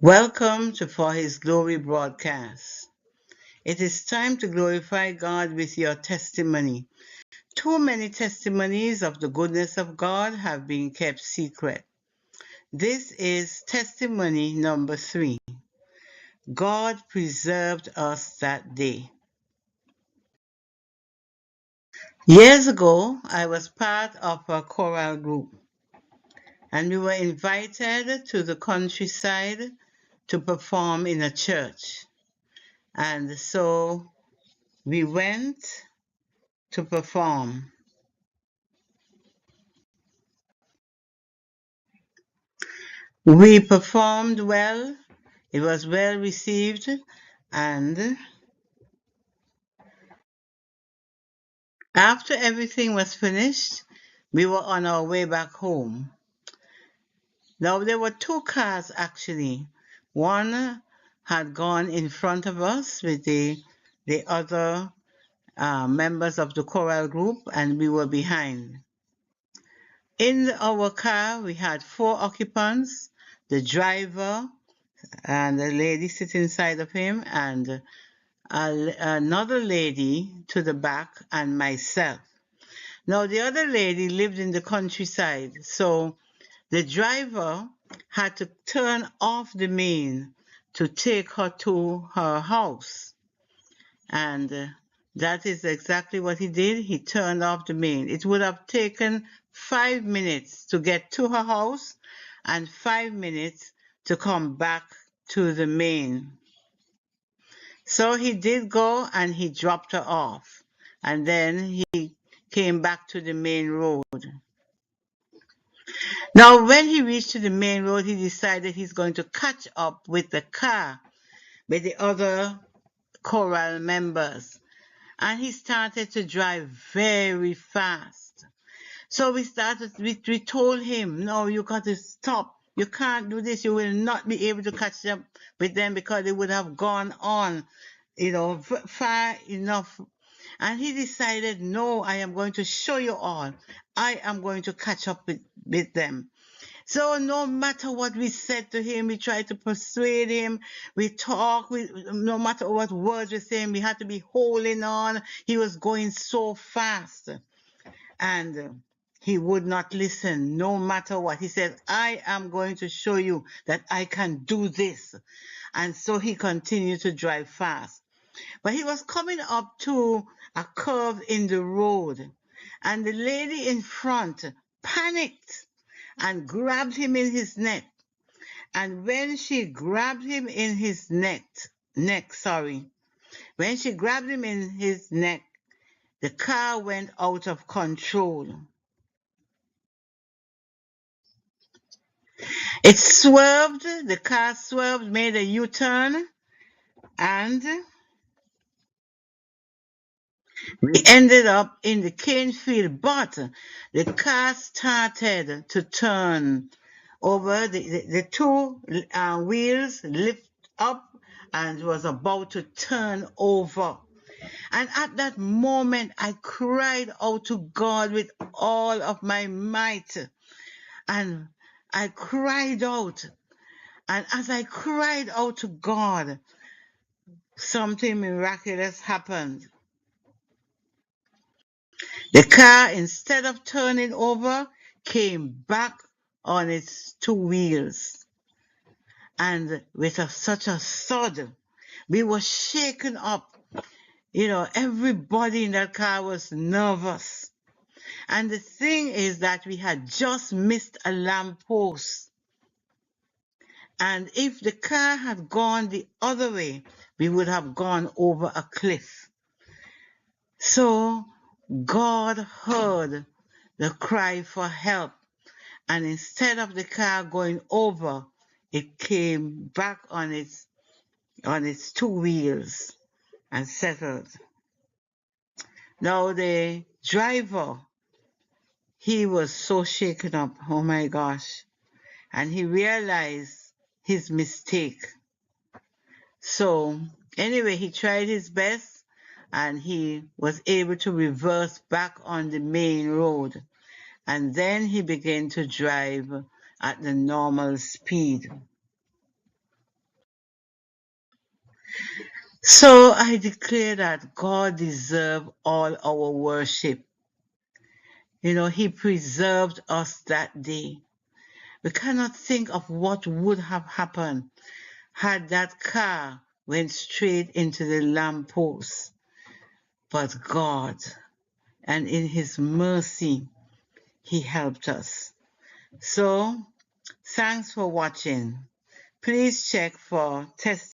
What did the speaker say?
Welcome to For His Glory broadcast. It is time to glorify God with your testimony. Too many testimonies of the goodness of God have been kept secret. This is testimony number 3. God preserved us that day. Years ago, I was part of a choral group, and we were invited to the countryside to perform in a church. And so we went to perform. We performed well, it was well received, and after everything was finished, we were on our way back home. Now, there were 2 cars actually. One had gone in front of us with the other members of the choral group, and we were behind. In our car, we had 4 occupants, the driver and the lady sitting inside of him, and another lady to the back, and myself. Now, the other lady lived in the countryside, so the driver had to turn off the main to take her to her house. And that is exactly what he did. He turned off the main. It would have taken 5 minutes to get to her house and 5 minutes to come back to the main. So he did go and he dropped her off. And then he came back to the main road. Now, when he reached to the main road, he decided he's going to catch up with the car, with the other choral members. And he started to drive very fast. So we told him, no, you got to stop. You can't do this. You will not be able to catch up with them because they would have gone on, far enough. And he decided, no, I am going to show you all. I am going to catch up with them. So no matter what we said to him, we tried to persuade him. We talked, no matter what words we said, we had to be holding on. He was going so fast. And he would not listen, no matter what. He said, I am going to show you that I can do this. And so he continued to drive fast. But he was coming up to a curve in the road, and the lady in front panicked and grabbed him in his neck. And when she grabbed him in his when she grabbed him in his neck, the car went out of control. It swerved, the car swerved, made a U-turn, and we ended up in the cane field, but the car started to turn over. The 2 wheels lift up and was about to turn over. And at that moment, I cried out to God with all of my might. And I cried out. And as I cried out to God, something miraculous happened. The car, instead of turning over, came back on its 2 wheels. And with such a thud, we were shaken up. Everybody in that car was nervous. And the thing is that we had just missed a lamppost. And if the car had gone the other way, we would have gone over a cliff. So God heard the cry for help, and instead of the car going over, it came back on its 2 wheels and settled. Now the driver, he was so shaken up, oh my gosh, and he realized his mistake. So anyway, he tried his best and he was able to reverse back on the main road. And then he began to drive at the normal speed. So I declare that God deserves all our worship. He preserved us that day. We cannot think of what would have happened had that car went straight into the lamppost. But God, and in His mercy, He helped us. So, thanks for watching. Please check for testimonies